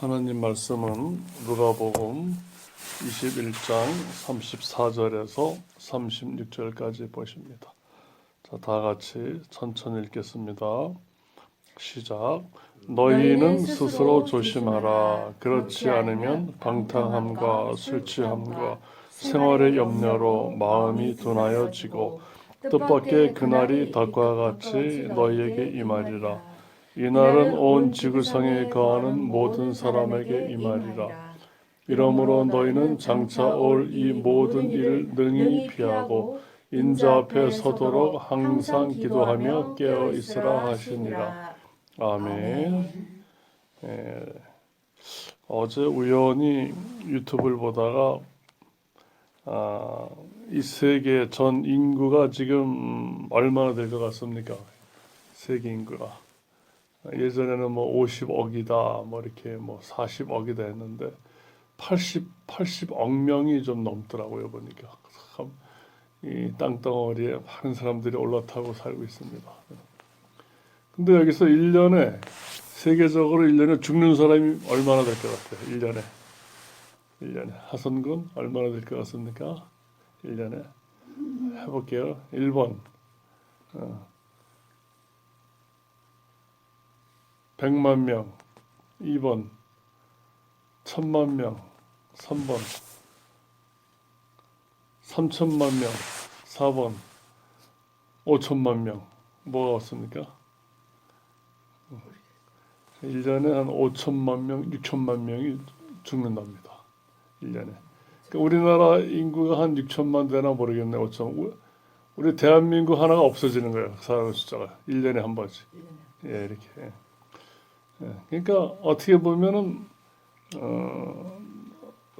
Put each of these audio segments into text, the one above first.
하나님 말씀은 누가복음 21장 34절에서 36절까지 보십니다. 자, 다 같이 천천히 읽겠습니다. 시작. 너희는 스스로 조심하라. 그렇지 않으면 방탕함과 술 취함과 생활의 염려로 마음이 둔하여지고 뜻밖의 그날이 덕과 같이 너희에게 임하리라. 이날은 온 지구상에 거하는 모든 사람에게 임하리라. 이러므로 너희는 장차 올 이 모든 일을 능히 피하고 인자 앞에 서도록 항상 기도하며 깨어 있으라 하시니라. 아멘. 예, 어제 우연히 유튜브를 보다가 이 세계 전 인구가 지금 얼마나 될 것 같습니까? 세계 인구가. 예전에는 뭐 50억이다, 뭐 이렇게 뭐 40억이다 했는데 80억 명이 좀 넘더라고요, 보니까. 참, 이 땅덩어리에 많은 사람들이 올라타고 살고 있습니다. 근데 여기서 1년에, 세계적으로 1년에 죽는 사람이 얼마나 될 것 같아요? 1년에. 하선군 얼마나 될 것 같습니까? 1년에. 해볼게요. 1번. 100만 명. 2번. 1000만 명. 3번. 3000만 명. 4번. 5000만 명. 뭐가 없습니까? 1년에 한 5천만 명, 6천만 명이 죽는답니다. 1년에. 그러니까 우리나라 인구가 한 6천만 되나 모르겠네. 5천. 우리 대한민국 하나가 없어지는 거예요. 사람 숫자가. 1년에 한 번씩. 예, 이렇게. 예, 그러니까 어떻게 보면은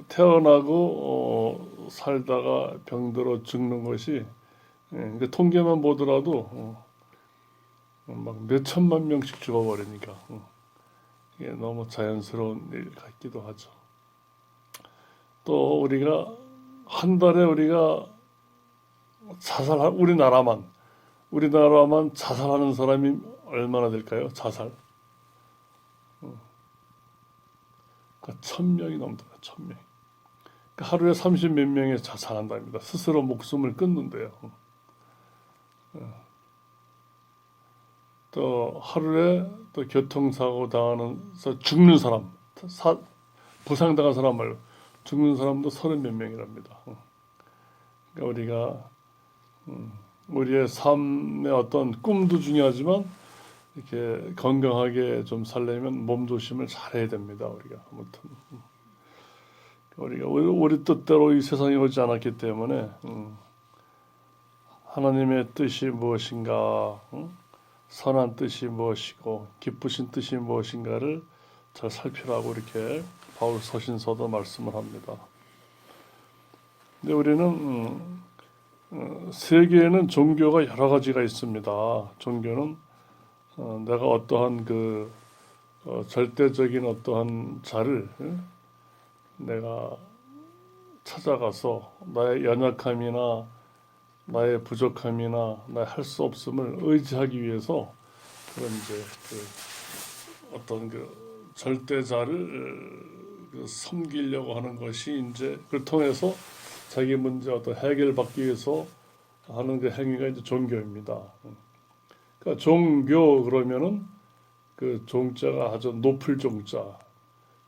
태어나고 살다가 병들어 죽는 것이, 그 통계만 보더라도 막 몇천만 명씩 죽어버리니까 이게 너무 자연스러운 일 같기도 하죠. 또 우리가 한 달에 우리가 우리나라만 자살하는 사람이 얼마나 될까요? 자살. 그러니까 1000명이 넘더라. 1000명. 그러니까 하루에 30 몇 명이 자살한답니다. 스스로 목숨을 끊는데요. 또 하루에 또 교통사고 당하면서 죽는 사람, 부상당한 사람 말고 죽는 사람도 30 몇 명이랍니다. 그러니까 우리가 우리의 삶의 어떤 꿈도 중요하지만 이렇게 건강하게 좀 살려면 몸조심을 잘해야 됩니다. 우리가 아무튼 우리가 우리 뜻대로 이 세상에 오지 않았기 때문에 하나님의 뜻이 무엇인가, 선한 뜻이 무엇이고 기쁘신 뜻이 무엇인가를 잘 살피라고 이렇게 바울 서신서도 말씀을 합니다. 근데 우리는 세계에는 종교가 여러 가지가 있습니다. 종교는 내가 어떠한 절대적인 어떠한 자를 내가 찾아가서 나의 연약함이나 나의 부족함이나 나의 할 수 없음을 의지하기 위해서 그런 이제 어떤 절대자를 섬기려고 하는 것이 이제 그걸 통해서 자기 문제 어떤 해결받기 위해서 하는 그 행위가 이제 종교입니다. 그러니까 종교 그러면은 그 종자가 아주 높을 종자,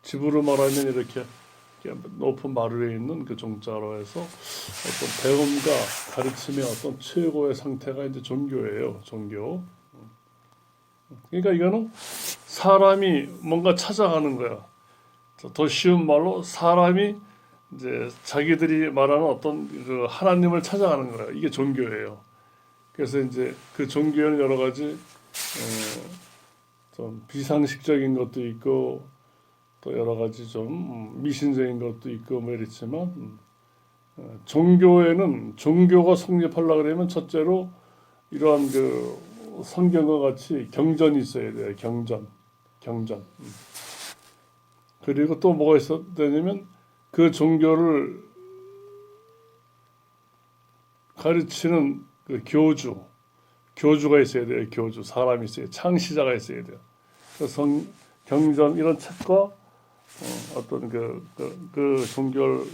집으로 말하면 이렇게 높은 말 위에 있는 그 종자로 해서 어떤 배움과 가르침의 어떤 최고의 상태가 이제 종교예요. 종교. 그러니까 이거는 사람이 뭔가 찾아가는 거야. 더 쉬운 말로 사람이 이제 자기들이 말하는 어떤 그 하나님을 찾아가는 거야. 이게 종교예요. 그래서 이제 그 종교에는 여러 가지 좀 비상식적인 것도 있고 또 여러 가지 좀 미신적인 것도 있고 뭐 이렇지만 종교에는 종교가 성립하려고 그러면 첫째로 이러한 그 성경과 같이 경전이 있어야 돼요. 경전. 그리고 또 뭐가 있어야 되냐면 그 종교를 가르치는 그 교주가 있어야 돼요. 교주, 사람이 있어야 돼요. 창시자가 있어야 돼요. 그래서 경전 이런 책과 어떤 그 종교를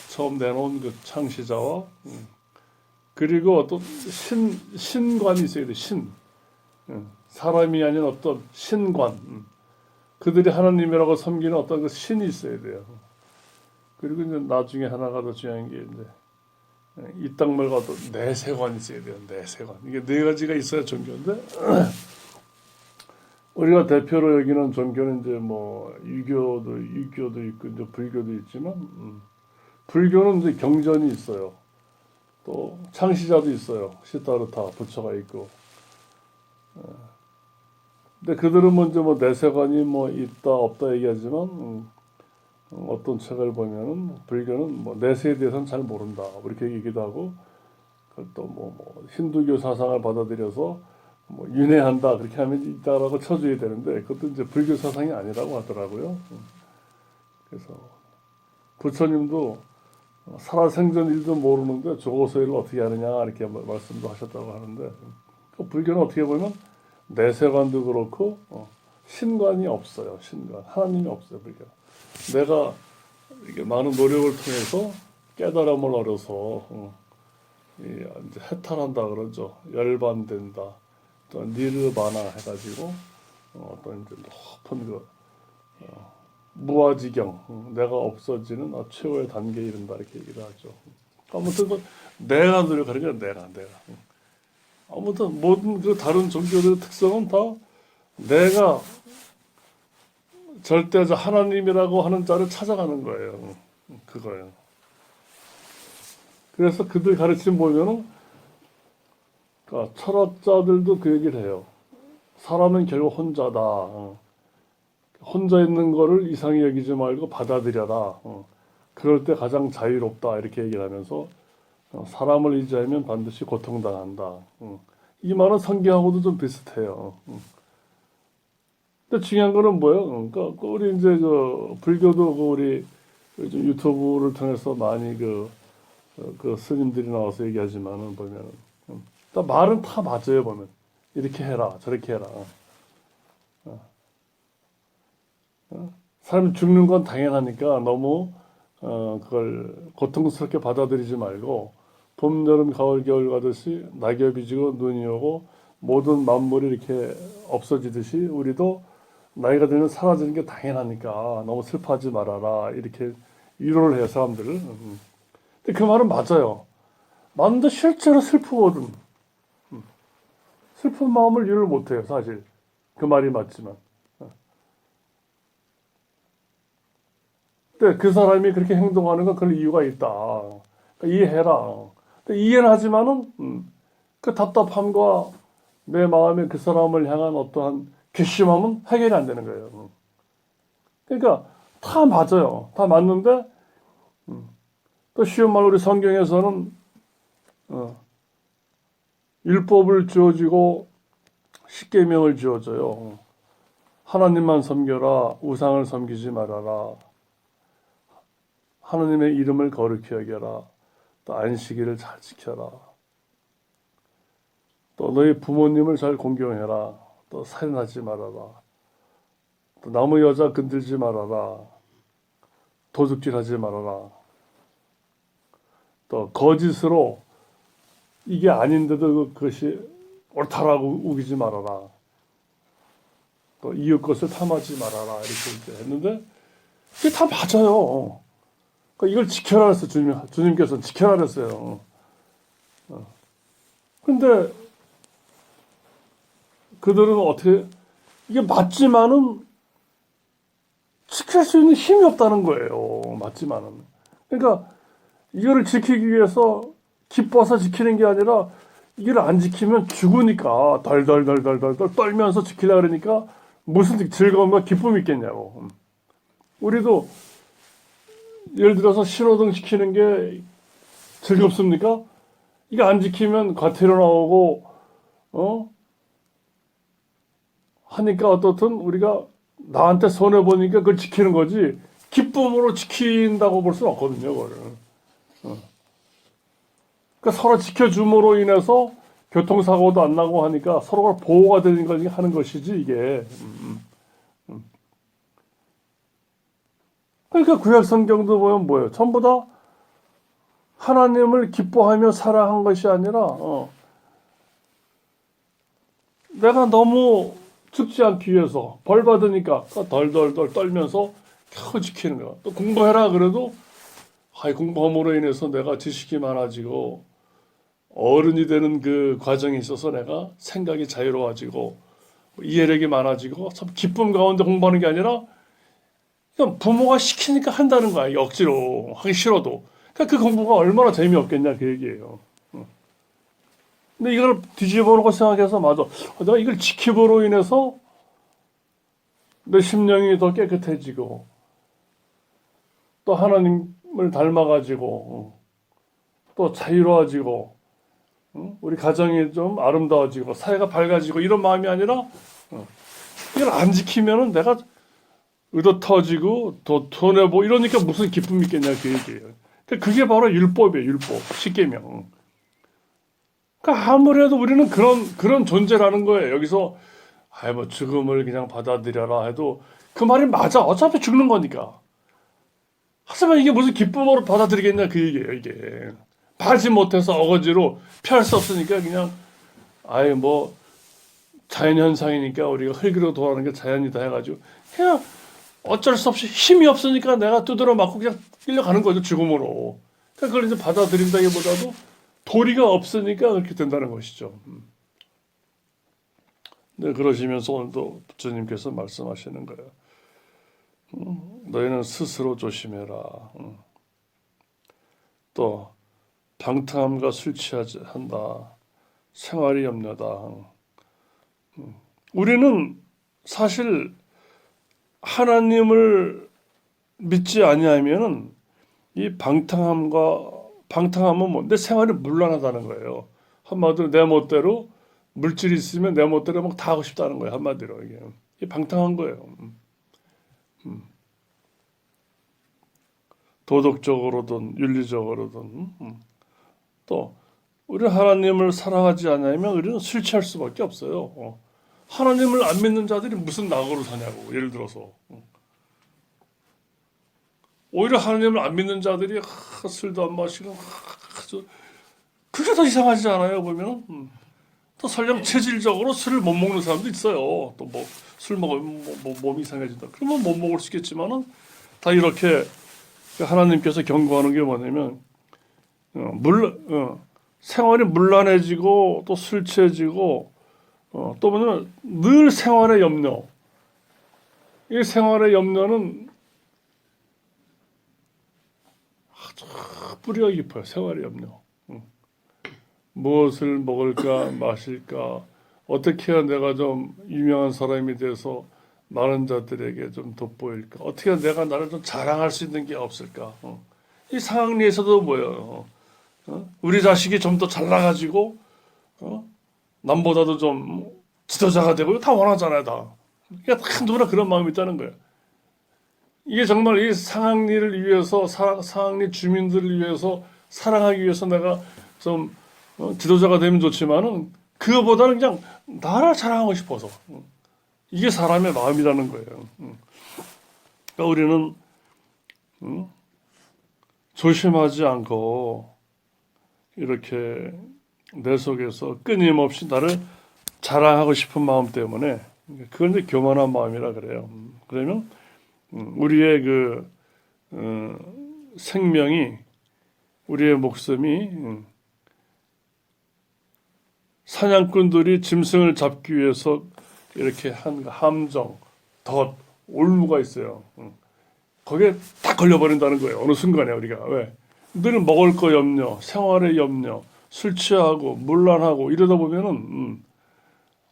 처음 내놓은 그 창시자와 그리고 어떤 신관이 있어야 돼. 사람이 아닌 어떤 신관. 그들이 하나님이라고 섬기는 어떤 그 신이 있어야 돼요. 그리고 이제 나중에 하나가 더 중요한 게 이제 이 땅 말고 어떤 내세관이 있어야 돼요. 내세관. 이게 네 가지가 있어야 종교인데 우리가 대표로 여기는 종교는 이제 뭐 유교도 있고 이제 불교도 있지만 불교는 이제 경전이 있어요. 또 창시자도 있어요. 시타르타 부처가 있고. 근데 그들은 먼저 뭐 내세관이 뭐 있다 없다 얘기하지만 어떤 책을 보면은 불교는 뭐 내세에 대해서는 잘 모른다 이렇게 얘기도 하고 또 뭐 힌두교 사상을 받아들여서 뭐 윤회한다 그렇게 하면 있다라고 쳐줘야 되는데 그것도 이제 불교 사상이 아니라고 하더라고요. 그래서 부처님도 살아생전 일도 모르는데 죽어서 일을 어떻게 하느냐 이렇게 말씀도 하셨다고 하는데 그 불교는 어떻게 보면 내세관도 그렇고 신관이 없어요. 신관 하나님이 없어요. 불교. 내가 이게 많은 노력을 통해서 깨달음을 얻어서 이제 해탈한다 그러죠. 열반된다. 또 니르바나 해가지고 어떤 이제 높은 그 무아지경 내가 없어지는 최후의 단계에 이른다 이렇게 얘기를 하죠. 아무튼 그 내가 노력하는 게 내가 아무튼 모든 그 다른 종교들의 특성은 다 내가 절대자 하나님이라고 하는 자를 찾아가는 거예요. 그거예요. 그래서 그들 가르침 보면은 그러니까 철학자들도 그 얘기를 해요. 사람은 결국 혼자다. 혼자 있는 거를 이상히 여기지 말고 받아들여라. 그럴 때 가장 자유롭다. 이렇게 얘기를 하면서 사람을 의지하면 반드시 고통당한다. 이 말은 성경하고도 좀 비슷해요. 근데 중요한 거는 뭐예요? 그러니까 우리 이제 그 불교도 우리 요즘 유튜브를 통해서 많이 그 스님들이 나와서 얘기하지만은 보면은 말은 다 맞아요. 보면 이렇게 해라 저렇게 해라. 사람이 죽는 건 당연하니까 너무 그걸 고통스럽게 받아들이지 말고 봄, 여름, 가을, 겨울 가듯이 낙엽이 지고 눈이 오고 모든 만물이 이렇게 없어지듯이 우리도 나이가 들면 사라지는 게 당연하니까 너무 슬퍼하지 말아라 이렇게 위로를 해요 사람들을. 근데 그 말은 맞아요. 맞는데 실제로 슬프거든. 슬픈 마음을 이해를 못해요 사실. 그 말이 맞지만. 근데 그 사람이 그렇게 행동하는 건 그런 이유가 있다. 그러니까 이해해라. 근데 이해는 하지만은 그 답답함과 내 마음에 그 사람을 향한 어떠한 괘씸함은 해결이 안 되는 거예요. 그러니까 다 맞아요. 다 맞는데 또 쉬운 말로 우리 성경에서는 율법을 주어지고 십계명을 주어져요. 하나님만 섬겨라. 우상을 섬기지 말아라. 하나님의 이름을 거룩히 여겨라. 또 안식일을 잘 지켜라. 또 너희 부모님을 잘 공경해라. 또 살인하지 말아라. 또 남의 여자 건들지 말아라. 도둑질하지 말아라. 또 거짓으로 이게 아닌데도 그것이 옳다라고 우기지 말아라. 또 이웃 것을 탐하지 말아라. 이렇게 했는데 그게 다 맞아요. 그러니까 이걸 지켜라 했어 주님께서 지켜라 그랬어요. 근데 그들은 어떻게 이게 맞지만은 지킬 수 있는 힘이 없다는 거예요. 맞지만은. 그러니까 이거를 지키기 위해서 기뻐서 지키는 게 아니라 이걸 안 지키면 죽으니까 덜덜덜덜덜 떨면서 지키려 그러니까 무슨 즐거움과 기쁨이 있겠냐고. 우리도 예를 들어서 신호등 지키는 게 즐겁습니까? 이거 안 지키면 과태료 나오고 하니까 어떻든 우리가 나한테 손해 보니까 그걸 지키는 거지 기쁨으로 지킨다고 볼 수는 없거든요. 그거를. 그러니까 서로 지켜줌으로 인해서 교통사고도 안 나고 하니까 서로가 보호가 되는 걸 하는 것이지 이게. 그러니까 구약 성경도 보면 뭐예요? 전부 다 하나님을 기뻐하며 사랑한 것이 아니라 내가 너무 죽지 않기 위해서 벌 받으니까 덜덜덜 떨면서 겨우 지키는 거야. 또 공부해라 그래도 공부함으로 인해서 내가 지식이 많아지고 어른이 되는 그 과정에 있어서 내가 생각이 자유로워지고 이해력이 많아지고 참 기쁨 가운데 공부하는 게 아니라 그냥 부모가 시키니까 한다는 거야. 억지로 하기 싫어도. 그러니까 그 공부가 얼마나 재미없겠냐 그 얘기예요. 근데 이걸 뒤집어 놓고 생각해서 맞아. 내가 이걸 지킴으로 인해서 내 심령이 더 깨끗해지고 또 하나님을 닮아가지고 또 자유로워지고 우리 가정이 좀 아름다워지고 사회가 밝아지고 이런 마음이 아니라 이걸 안 지키면은 내가 의도 터지고 더 손해보고 이러니까 무슨 기쁨이 있겠냐 그 얘기예요. 그게 바로 율법이에요. 율법. 십계명. 그러니까 아무래도 우리는 그런 존재라는 거예요. 여기서 뭐 죽음을 그냥 받아들여라 해도 그 말이 맞아. 어차피 죽는 거니까. 하지만 이게 무슨 기쁨으로 받아들이겠냐 그 얘기예요. 이게 하지 못해서 어거지로 피할 수 없으니까 그냥 뭐 자연 현상이니까 우리가 흙으로 돌아가는 게 자연이다 해가지고 그냥 어쩔 수 없이 힘이 없으니까 내가 두드러 맞고 그냥 끌려가는 거죠. 죽음으로. 그러니까 그걸 이제 받아들인다기보다도 도리가 없으니까 그렇게 된다는 것이죠. 네, 그러시면서 오늘도 부처님께서 말씀하시는 거예요. 너희는 스스로 조심해라. 또 방탕함과 술 취하지 한다. 생활이 염려다. 우리는 사실 하나님을 믿지 아니하면은 이 방탕함은 뭐 내 생활이 문란하다는 거예요. 한마디로 내 멋대로 물질이 있으면 내 멋대로 막 다 하고 싶다는 거예요. 한마디로 이게 방탕한 거예요. 도덕적으로든 윤리적으로든 또 우리 하나님을 사랑하지 않으면 우리는 술 취할 수밖에 없어요. 하나님을 안 믿는 자들이 무슨 낙으로 사냐고. 예를 들어서 오히려 하나님을 안 믿는 자들이 술도 안 마시고 그게 더 이상하지 않아요? 보면 또 설령 체질적으로 술을 못 먹는 사람도 있어요. 또 뭐 술 먹으면 몸이 이상해진다. 그러면 못 먹을 수 있겠지만은 다 이렇게 하나님께서 경고하는 게 뭐냐면 생활이 문란해지고 또 술 취해지고 또 뭐냐면 늘 생활의 염려. 이 생활의 염려는 아주 뿌리가 깊어요. 생활의 염려. 무엇을 먹을까 마실까 어떻게 해야 내가 좀 유명한 사람이 돼서 많은 자들에게 좀 돋보일까 어떻게 해야 내가 나를 좀 자랑할 수 있는 게 없을까 이 상황리에서도 뭐예요. 우리 자식이 좀 더 잘나가지고 남보다도 좀 지도자가 되고 다 원하잖아요. 다. 그러니까 다 누구나 그런 마음이 있다는 거예요. 이게 정말 이 상황리를 위해서 상황리 주민들을 위해서 사랑하기 위해서 내가 좀 지도자가 되면 좋지만은 그거보다는 그냥 나를 자랑하고 싶어서 이게 사람의 마음이라는 거예요. 그러니까 우리는 조심하지 않고 이렇게 내 속에서 끊임없이 나를 자랑하고 싶은 마음 때문에 그건 이제 교만한 마음이라 그래요. 그러면 우리의 그 생명이 우리의 목숨이 사냥꾼들이 짐승을 잡기 위해서 이렇게 한 함정, 덫, 올무가 있어요. 거기에 딱 걸려버린다는 거예요. 어느 순간에 우리가. 왜? 늘 먹을 거 염려, 생활의 염려, 술 취하고 문란하고 이러다 보면은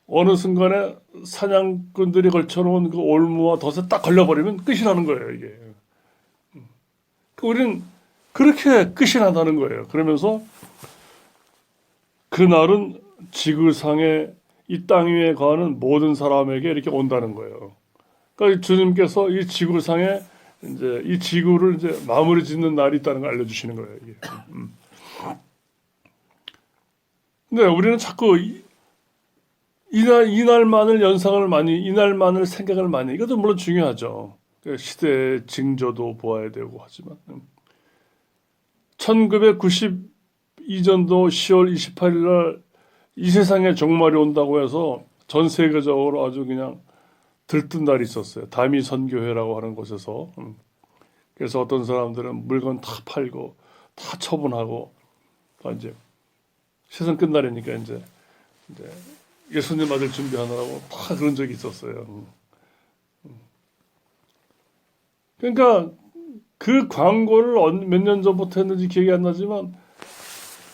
어느 순간에 사냥꾼들이 걸쳐놓은 그 올무와 덫에 딱 걸려버리면 끝이 나는 거예요. 이게. 우리는 그렇게 끝이 난다는 거예요. 그러면서 그날은 지구상에 이 땅 위에 거하는 모든 사람에게 이렇게 온다는 거예요. 그러니까 주님께서 이 지구상에 이제 이 지구를 이제 마무리 짓는 날이 있다는 걸 알려주시는 거예요. 이게. 근데 우리는 자꾸 이날만을 연상을 많이, 이날만을 생각을 많이. 이것도 물론 중요하죠. 그 시대의 징조도 보아야 되고 하지만 1992년도 10월 28일 날 이 세상에 종말이 온다고 해서 전 세계적으로 아주 그냥 들뜬 날이 있었어요. 다미 선교회라고 하는 곳에서. 그래서 어떤 사람들은 물건 다 팔고 다 처분하고 이제 세상 끝나려니까 이제 예수님 맞을 준비하느라고 다 그런 적이 있었어요. 그러니까 그 광고를 몇 년 전부터 했는지 기억이 안 나지만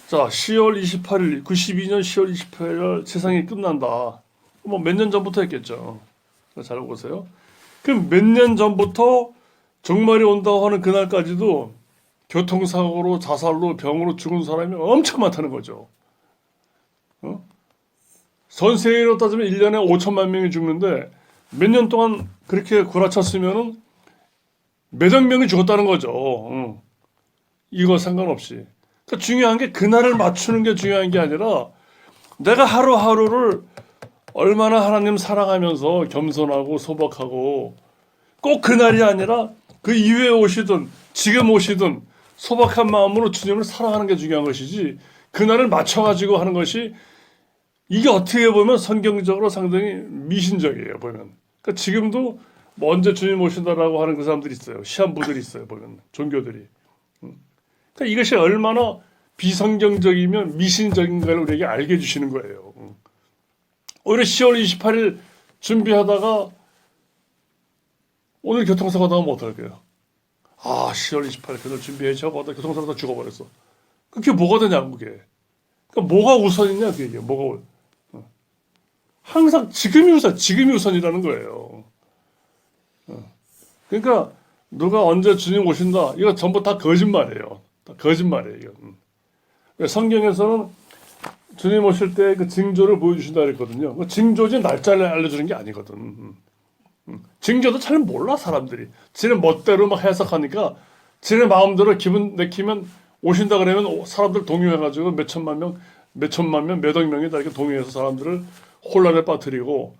자 10월 28일 92년 10월 28일 날 세상이 끝난다. 뭐 몇 년 전부터 했겠죠. 잘 보세요. 그럼 몇 년 전부터 종말이 온다고 하는 그날까지도 교통사고로 자살로 병으로 죽은 사람이 엄청 많다는 거죠. 전 세계로 따지면 1년에 5천만 명이 죽는데 몇 년 동안 그렇게 구라쳤으면은 몇억 명이 죽었다는 거죠. 이거 상관없이. 그러니까 중요한 게 그날을 맞추는 게 중요한 게 아니라 내가 하루하루를 얼마나 하나님 사랑하면서 겸손하고 소박하고 꼭 그날이 아니라 그 이후에 오시든 지금 오시든 소박한 마음으로 주님을 사랑하는 게 중요한 것이지 그날을 맞춰가지고 하는 것이 이게 어떻게 보면 성경적으로 상당히 미신적이에요. 보면. 그러니까 지금도 뭐 언제 주님 오신다라고 하는 그 사람들이 있어요. 시한부들이 있어요. 보면 종교들이. 그러니까 이것이 얼마나 비성경적이면 미신적인가를 우리에게 알게 해주시는 거예요. 오히려 10월 28일 준비하다가 오늘 교통사고 나면 어떡할까요? 10월 28일 그날 준비해서 하다 교통사고 다 죽어버렸어. 그게 뭐가 되냐고 그게. 그러니까 뭐가 우선이냐 그게. 뭐가 항상 지금이 우선이라는 거예요. 그러니까 누가 언제 주님 오신다 이거 전부 다 거짓말이에요. 다 거짓말이에요. 이거. 성경에서는 주님 오실 때 그 징조를 보여주신다 그랬거든요. 그 징조지 날짜를 알려주는 게 아니거든. 징조도 잘 몰라 사람들이. 지네 멋대로 막 해석하니까 지네 마음대로 기분 내키면 오신다 그러면 사람들 동요해가지고 몇 천만 명, 몇억 명이 다 이렇게 동요해서 사람들을 혼란에 빠뜨리고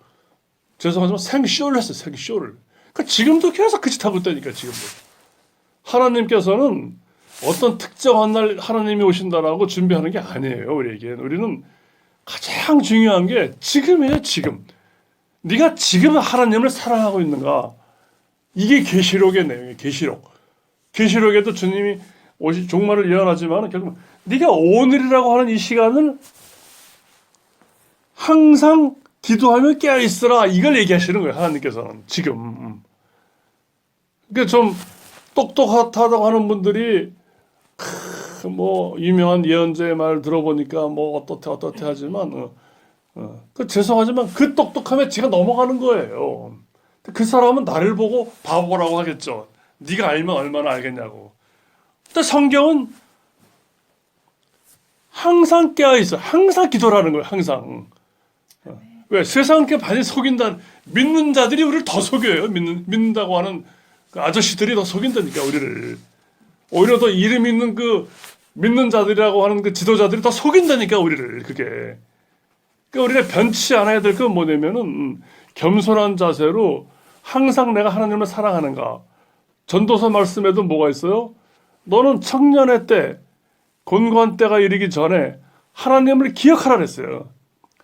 죄송하지만 생쇼를 했어요. 생쇼를. 그러니까 지금도 계속 그 짓 하고 있다니까 지금도. 하나님께서는 어떤 특정한 날 하나님이 오신다라고 준비하는 게 아니에요. 우리에겐. 우리는 가장 중요한 게 지금이에요. 지금. 네가 지금 하나님을 사랑하고 있는가? 이게 계시록의 내용이에요. 계시록. 계시록에도 주님이 종말을 예언하지만 결국 네가 오늘이라고 하는 이 시간을 항상 기도하며 깨어 있으라. 이걸 얘기하시는 거예요. 하나님께서는 지금. 그러니까 좀 똑똑하다고 하는 분들이 뭐 유명한 예언자의 말 들어보니까 뭐 어떻게 하지만 그 죄송하지만 그 똑똑함에 지가 넘어가는 거예요. 그 사람은 나를 보고 바보라고 하겠죠. 네가 알면 얼마나 알겠냐고. 근데 성경은 항상 깨어 있어. 항상 기도라는 거예요. 항상. 왜 세상께 많이 속인다. 믿는 자들이 우리를 더 속여요. 믿는다고 하는 그 아저씨들이 더 속인다니까 우리를. 오히려 더 이름 있는 그 믿는 자들이라고 하는 그 지도자들이 더 속인다니까 우리를. 그게. 그러니까 우리가 변치 않아야 될 건 뭐냐면은 겸손한 자세로 항상 내가 하나님을 사랑하는가. 전도서 말씀에도 뭐가 있어요? 너는 청년의 때, 곤고한 때가 이르기 전에 하나님을 기억하라 그랬어요.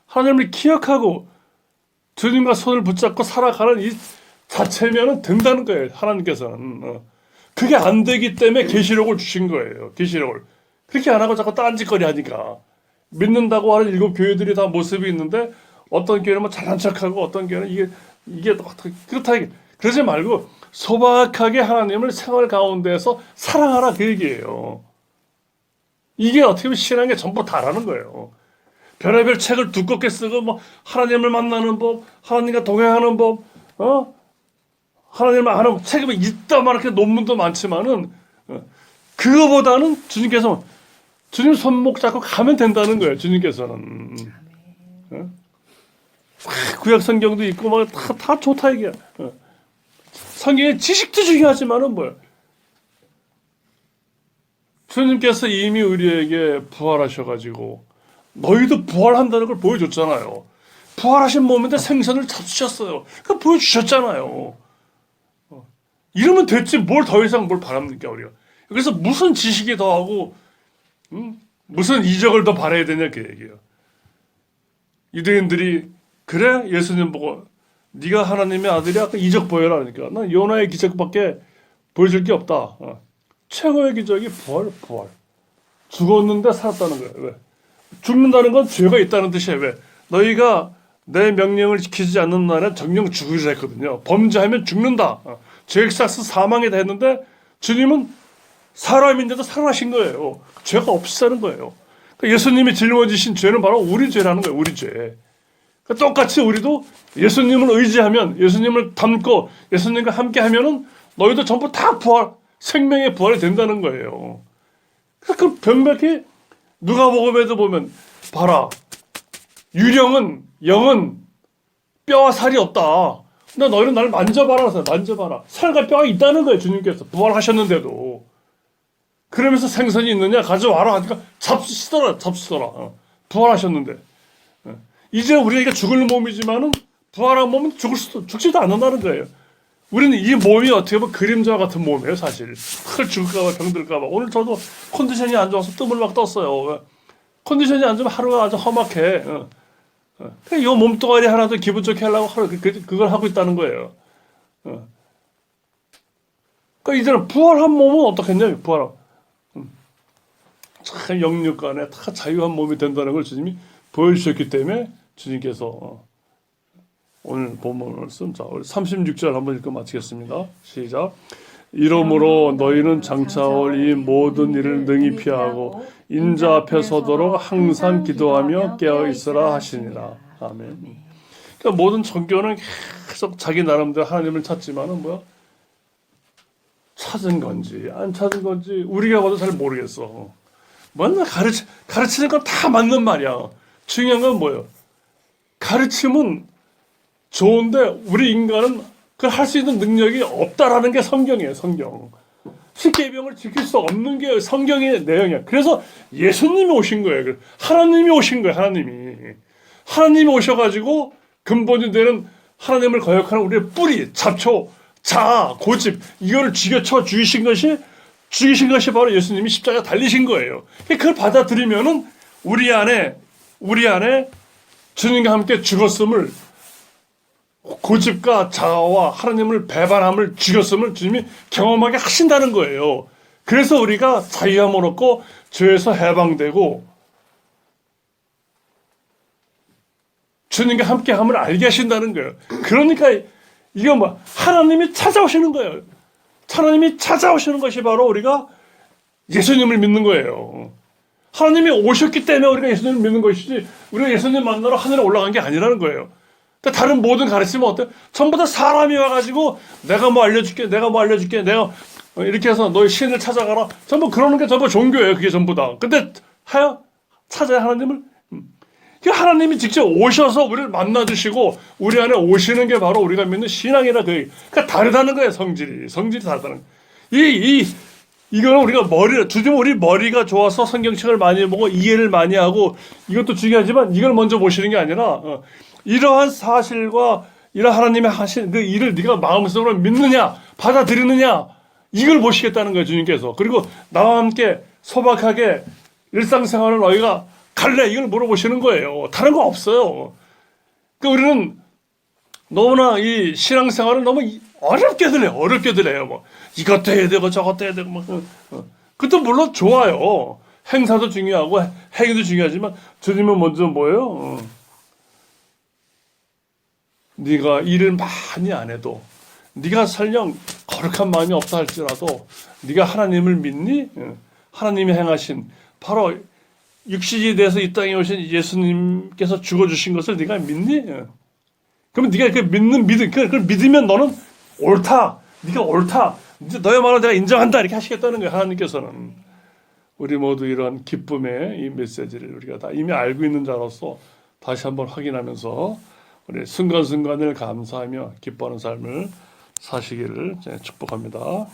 하나님을 기억하고 주님과 손을 붙잡고 살아가는 이 자체면은 된다는 거예요. 하나님께서는. 그게 안 되기 때문에 계시록을 주신 거예요. 계시록을. 그렇게 안 하고 자꾸 딴짓거리 하니까. 믿는다고 하는 일곱 교회들이 다 모습이 있는데 어떤 교회는 뭐 잘난 척하고 어떤 교회는 이게 어떻게 그렇다. 그러지 말고 소박하게 하나님을 생활 가운데에서 사랑하라 그 얘기예요. 이게 어떻게 보면 신앙의 전부 다라는 거예요. 별의별 책을 두껍게 쓰고 뭐 하나님을 만나는 법, 하나님과 동행하는 법, 하나님을 아는 책이 뭐 있다만 이렇게 논문도 많지만은 그거보다는 주님께서 주님 손목 잡고 가면 된다는 거예요. 주님께서는. 구약 성경도 있고 막 다 좋다 이게. 성경의 지식도 중요하지만은 뭐야? 주님께서 이미 우리에게 부활하셔가지고 너희도 부활한다는 걸 보여줬잖아요. 부활하신 몸인데 생선을 잡수셨어요. 그거 보여주셨잖아요. 이러면 됐지 뭘 더 이상 뭘 바랍니까 우리가. 그래서 무슨 지식이 더하고 무슨 이적을 더 바라야 되냐 그 얘기예요. 유대인들이 그래 예수님 보고 네가 하나님의 아들이야 이적 보여라 그러니까 난 요나의 기적밖에 보여줄 게 없다. 최고의 기적이 부활. 죽었는데 살았다는 거예요. 왜? 죽는다는 건 죄가 있다는 뜻이에요. 왜? 너희가 내 명령을 지키지 않는 날에 정령 죽으리라 했거든요. 범죄하면 죽는다. 죄액사스 사망이다 했는데 주님은 사람인데도 살아나신 거예요. 죄가 없이 사는 거예요. 그러니까 예수님이 짊어지신 죄는 바로 우리 죄라는 거예요. 우리 죄. 그러니까 똑같이 우리도 예수님을 의지하면 예수님을 닮고 예수님과 함께 하면은 너희도 전부 다 생명의 부활이 된다는 거예요. 그 명백히 누가복음에도 보면 봐라 유령은 영은 뼈와 살이 없다. 근데 너희는 나를 만져봐라. 살과 뼈가 있다는 거예요. 주님께서 부활하셨는데도. 그러면서 생선이 있느냐 가져와라 하니까 잡수시더라. 부활하셨는데 이제 우리가 죽을 몸이지만은 부활한 몸은 죽지도 않는다는 거예요. 우리는 이 몸이 어떻게 보면 그림자와 같은 몸이에요, 사실. 죽을까봐, 병들까봐. 오늘 저도 컨디션이 안 좋아서 뜸을 막 떴어요. 컨디션이 안 좋으면 하루가 아주 험악해. 그러니까 이 몸뚱아리 하나도 기분 좋게 하려고 그걸 하고 있다는 거예요. 그러니까 이제는 부활한 몸은 어떻겠냐, 부활한. 참 영육간에 다 자유한 몸이 된다는 걸 주님이 보여주셨기 때문에 주님께서 오늘 본문 말씀, 자, 우리 36절 한번 읽고 마치겠습니다. 시작. 이러므로 너희는 장차 올 이 모든 일을 능히 피하고 인자 앞에 서도록 항상 기도하며 깨어 있으라 하시니라. 아멘. 그러니까 모든 종교는 계속 자기 나름대로 하나님을 찾지만은 뭐야? 찾은 건지 안 찾은 건지 우리가 봐도 잘 모르겠어. 맨날 가르치는 건 다 맞는 말이야. 중요한 건 뭐예요? 가르침은 좋은데 우리 인간은 그걸 할 수 있는 능력이 없다라는 게 성경이에요. 성경. 십계명을 지킬 수 없는 게 성경의 내용이야. 그래서 예수님이 오신 거예요. 하나님이 오신 거예요. 하나님이 오셔가지고 근본이 되는 하나님을 거역하는 우리의 뿌리, 잡초, 자아, 고집 이거를 죽여쳐 죽이신 것이 바로 예수님이 십자가 달리신 거예요. 그걸 받아들이면은 우리 안에 주님과 함께 죽었음을 고집과 자아와 하나님을 배반함을 죽였음을 주님이 경험하게 하신다는 거예요. 그래서 우리가 자유함을 얻고 죄에서 해방되고 주님과 함께함을 알게 하신다는 거예요. 그러니까 이거 뭐 하나님이 찾아오시는 거예요. 하나님이 찾아오시는 것이 바로 우리가 예수님을 믿는 거예요. 하나님이 오셨기 때문에 우리가 예수님을 믿는 것이지 우리가 예수님 만나러 하늘에 올라간 게 아니라는 거예요. 다른 모든 가르침은 어때? 전부 다 사람이 와가지고 내가 뭐 알려줄게 내가 이렇게 해서 너희 신을 찾아가라. 전부 그러는 게 전부 종교예요. 그게 전부 다. 근데 찾아야 하나님을. 하나님이 직접 오셔서 우리를 만나주시고 우리 안에 오시는 게 바로 우리가 믿는 신앙이라 그러니까 다르다는 거예요. 성질이 다르다는 거예요. 이거는 우리가 우리 머리가 좋아서 성경책을 많이 보고 이해를 많이 하고 이것도 중요하지만 이걸 먼저 보시는 게 아니라 이러한 사실과 이러한 하나님의 하신 그 일을 네가 마음속으로 믿느냐 받아들이느냐 이걸 보시겠다는 거예요. 주님께서. 그리고 나와 함께 소박하게 일상생활을 너희가 갈래 이걸 물어보시는 거예요. 다른 거 없어요. 그러니까 우리는 너무나 이 신앙생활을 너무 어렵게 들어요. 뭐 이것도 해야 되고 저것도 해야 되고 그것도 물론 좋아요. 행사도 중요하고 행위도 중요하지만 주님은 먼저 뭐예요? 네가 일을 많이 안 해도 네가 설령 거룩한 마음이 없다 할지라도 네가 하나님을 믿니? 하나님이 행하신 바로 육신이 돼서 이 땅에 오신 예수님께서 죽어주신 것을 네가 믿니? 그러면 네가 그 믿는 믿음, 그걸 믿으면 너는 옳다. 네가 옳다. 이제 너의 말을 내가 인정한다. 이렇게 하시겠다는 거예요. 하나님께서는. 우리 모두 이런 기쁨의 이 메시지를 우리가 다 이미 알고 있는 자로서 다시 한번 확인하면서 우리 순간순간을 감사하며 기뻐하는 삶을 사시기를 축복합니다.